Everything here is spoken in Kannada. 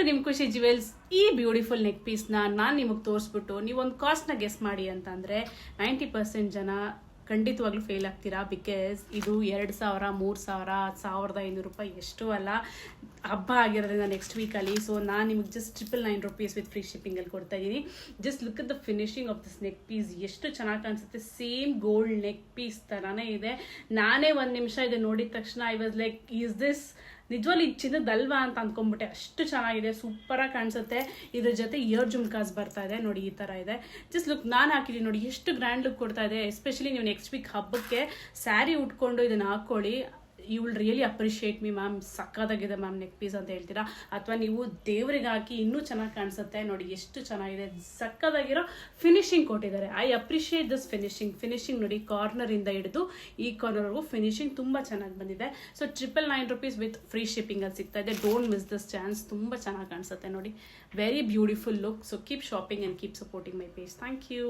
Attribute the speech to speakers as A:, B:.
A: ಟು ನಿಮ್ ಖುಷಿ ಜ್ಯುವೆಲ್ಸ್. ಈ ಬ್ಯೂಟಿಫುಲ್ ನೆಕ್ ಪೀಸ್ನ ನಾನು ನಿಮಗೆ ತೋರಿಸ್ಬಿಟ್ಟು ನೀವೊಂದು ಕಾಸ್ಟ್ನ ಗೆಸ್ ಮಾಡಿ ಅಂತಂದರೆ 90% ಜನ ಖಂಡಿತವಾಗ್ಲೂ ಫೇಲ್ ಆಗ್ತೀರಾ. ಬಿಕಾಸ್ ಇದು 2,000, 3,000, 1,500 ರೂಪಾಯಿ ಎಷ್ಟು ಅಲ್ಲ, ಹಬ್ಬ ಆಗಿರೋದ್ರಿಂದ ನೆಕ್ಸ್ಟ್ ವೀಕಲ್ಲಿ. ಸೊ ನಾನು ನಿಮಗೆ ಜಸ್ಟ್ 999 rupees ವಿತ್ ಫ್ರೀ ಶಿಪ್ಪಿಂಗಲ್ಲಿ ಕೊಡ್ತಾ ಇದ್ದೀನಿ. Just look at the finishing of this neck piece, ಎಷ್ಟು ಚೆನ್ನಾಗಿ ಕಾಣಿಸುತ್ತೆ. ಸೇಮ್ ಗೋಲ್ಡ್ ನೆಕ್ ಪೀಸ್ ಥರನೇ ಇದೆ. ನಾನೇ ಒಂದು ನಿಮಿಷ ಇದೆ ನೋಡಿದ ತಕ್ಷಣ I was like, is this ನಿಜವಾಗ್ಲೂ ಇದು ಚಿನ್ನದಲ್ವಾ ಅಂತ ಅಂದ್ಕೊಂಡ್ಬಿಟ್ಟೆ. ಅಷ್ಟು ಚೆನ್ನಾಗಿದೆ, ಸೂಪರಾಗಿ ಕಾಣಿಸುತ್ತೆ. ಇದ್ರ ಜೊತೆ ಇಯರ್ ಜುಮ್ಕಾಸ್ ಬರ್ತಾ ಇದೆ ನೋಡಿ, ಈ ಥರ ಇದೆ. ಜಸ್ಟ್ ಲುಕ್ ನಾನು ಹಾಕಿದ್ದೀನಿ ನೋಡಿ, ಎಷ್ಟು ಗ್ರ್ಯಾಂಡ್ ಲುಕ್ ಕೊಡ್ತಾ ಇದೆ. ಎಸ್ಪೆಷಲಿ ನೀವು ನೆಕ್ಸ್ಟ್ ವೀಕ್ ಹಬ್ಬಕ್ಕೆ ಸ್ಯಾರಿ ಉಟ್ಕೊಂಡು ಇದನ್ನು ಹಾಕ್ಕೊಳ್ಳಿ. You will really appreciate me ma'am, ಸಕ್ಕತ್ತಾಗಿದೆ ಮ್ಯಾಮ್ ನೆಕ್ ಪೀಸ್ ಅಂತ ಹೇಳ್ತೀರಾ. ಅಥವಾ ನೀವು ದೇವರಿಗೆ ಹಾಕಿ ಇನ್ನೂ ಚೆನ್ನಾಗಿ ಕಾಣಿಸುತ್ತೆ ನೋಡಿ, ಎಷ್ಟು ಚೆನ್ನಾಗಿದೆ. ಸಕ್ಕತ್ತಾಗಿರೋ ಫಿನಿಶಿಂಗ್ ಕೊಟ್ಟಿದ್ದಾರೆ. ಐ ಅಪ್ರಿಷಿಯೇಟ್ ದಿಸ್ ಫಿನಿಶಿಂಗ್ ನೋಡಿ, ಕಾರ್ನರಿಂದ ಹಿಡಿದು ಈ ಕಾರ್ನರ್ವರೆಗೂ ಫಿನಿಶಿಂಗ್ ತುಂಬ ಚೆನ್ನಾಗಿ ಬಂದಿದೆ. So 999 rupees with free shipping ಅಲ್ಲಿ ಸಿಗ್ತಾ ಇದೆ. Don't miss this chance. ತುಂಬ ಚೆನ್ನಾಗಿ ಕಾಣಿಸುತ್ತೆ ನೋಡಿ, very beautiful look. So keep shopping and keep supporting my page. Thank you.